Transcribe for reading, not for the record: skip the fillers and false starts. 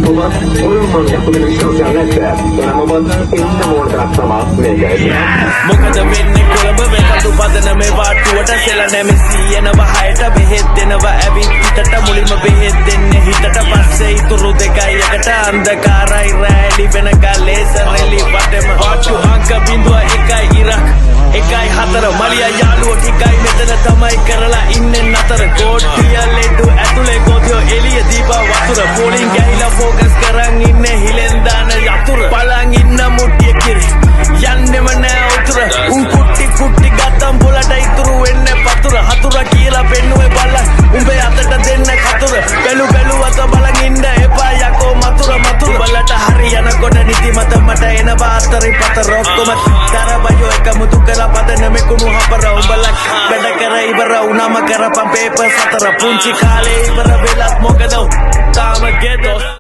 ඔබ ඔළුවන් යකුගෙන විශ්වාසයක් නැත්නම් ඔබ එන්න ඕන තරක් තමයි මේක. මොකද වෙන්නේ කොළඹ වෙකතු පදනමේ වාට්ටුවට සෙල නැමෙසී එනවා හයට බෙහෙත් දෙනවා ඇවිත් හිතට මුලින්ම බෙහෙත් දෙන්නේ හිතට පස්සේ ඉතුරු දෙකයි එකට අන්ධකාරයි රැලි වෙන ගලේසරෙලි වටෙම වාට්ටු අංක බිඳුව එකයි ඉරක් එකයි හතර මලියා යාළුවෝ ටිකයි මෙතන තමයි කරලා ඉන්නේ නතර කෝට්ටිය ලෙඩු ඇතුලේ ගොතියෝ එළිය දීපා වතුර පොලින් ගෑහිලා ෆෝකස් කරන් ඉන්නේ හිලෙන් දාන යතුර බලන් ඉන්න මුට්ටිය කිරි යන්නෙම නෑ උතුර උන් කුට්ටි ගත්තම් පොලට ඉතුරු වෙන්නේ පතුර හතුර කියලා පෙන්නුවේ බලන් උඹේ අතට දෙන්න කතුර බැලු අත බලන් ඉන්න එපා යකෝ මතුර බලට හරි යනකොට නිදිමත මට එනවා අතරේ පතර ඔක්කොම තරබයෝ එකමුතු කරලා පදනමේ කුණු හපර උඹලා වැඩ කර ඉවර වුණාම කරපම් පේපර් සතර පුංචි කාලේ ඉවර වෙලත් මොකද තාම ගෙදෝ